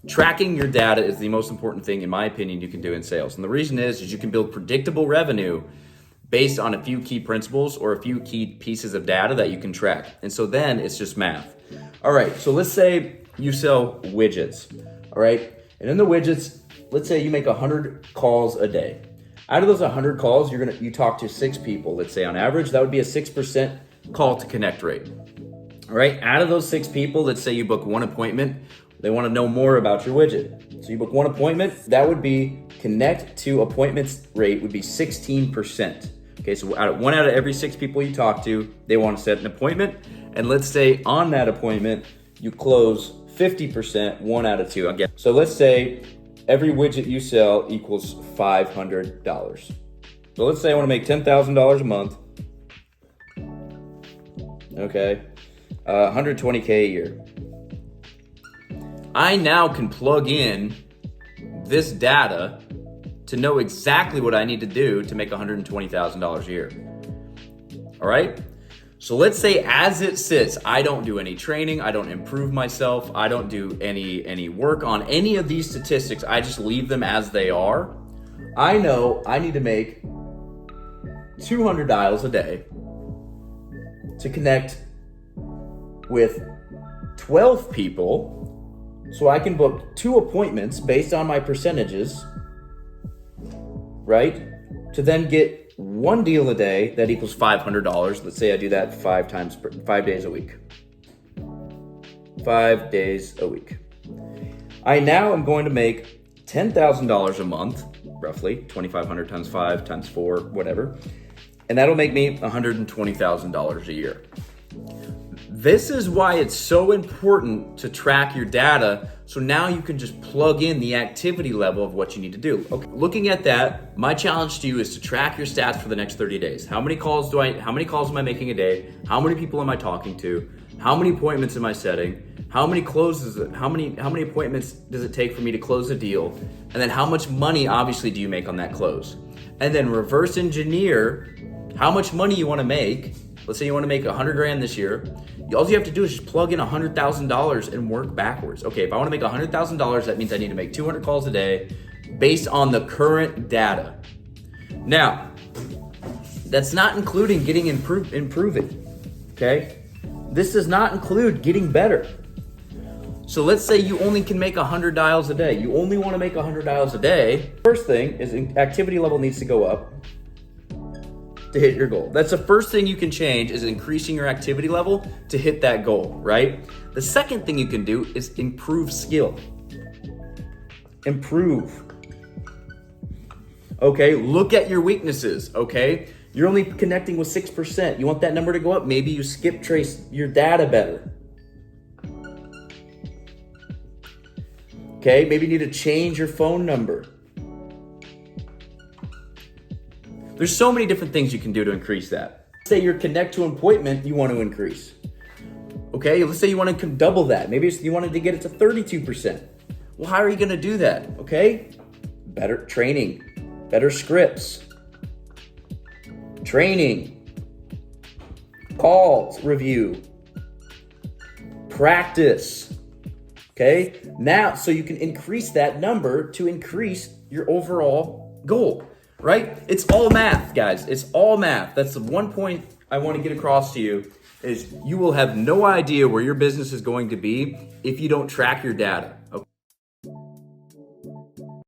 Tracking your data is the most important thing, in my opinion, you can do in sales. And the reason is you can build predictable revenue based on a few key principles or a few key pieces of data that you can track. And so then it's just math. All right, so let's say you sell widgets, all right? And in the widgets, let's say you make 100 calls a day. Out of those 100 calls, you talk to 6 people. Let's say on average, that would be a 6% call to connect rate. All right, out of those 6 people, let's say you book 1 appointment. They want to know more about your widget. So you book 1 appointment, that would be connect to appointments rate would be 16%. Okay, so 1 out of every 6 people you talk to, they want to set an appointment. And let's say on that appointment, you close 50%, 1 out of 2. Again, so let's say every widget you sell equals $500. So let's say I want to make $10,000 a month. Okay, 120K a year. I now can plug in this data to know exactly what I need to do to make $120,000 a year. All right? So let's say as it sits, I don't do any training, I don't improve myself, I don't do any work on any of these statistics, I just leave them as they are. I know I need to make 200 dials a day to connect with 12 people so I can book 2 appointments based on my percentages, right? To then get 1 deal a day that equals $500. Let's say I do that 5 days a week. 5 days a week. I now am going to make $10,000 a month, roughly, 2,500 times 5 times 4, whatever. And that'll make me $120,000 a year. This is why it's so important to track your data, so now you can just plug in the activity level of what you need to do. Okay, looking at that, my challenge to you is to track your stats for the next 30 days. How many calls am I making a day? How many people am I talking to? How many appointments am I setting? How many appointments does it take for me to close a deal? And then how much money obviously do you make on that close? And then reverse engineer how much money you want to make. Let's say you want to make 100 grand this year. All you have to do is just plug in $100,000 and work backwards. Okay, if I want to make $100,000, that means I need to make 200 calls a day based on the current data. Now, that's not including getting improving, okay? This does not include getting better. So let's say you only can make 100 dials a day. You only want to make 100 dials a day. First thing is activity level needs to go up to hit your goal. That's the first thing you can change, is increasing your activity level to hit that goal, right? The second thing you can do is improve skill. Improve. Okay, look at your weaknesses, okay? You're only connecting with 6%. You want that number to go up? Maybe you skip trace your data better. Okay, maybe you need to change your phone number. There's so many different things you can do to increase that. Say your connect to appointment you want to increase. Okay, let's say you want to double that. Maybe you wanted to get it to 32%. Well, how are you going to do that? Okay, better training, better scripts, training, calls, review, practice. Okay, now so you can increase that number to increase your overall goal. Right? It's all math, guys. It's all math. That's the one point I want to get across to you, is you will have no idea where your business is going to be if you don't track your data.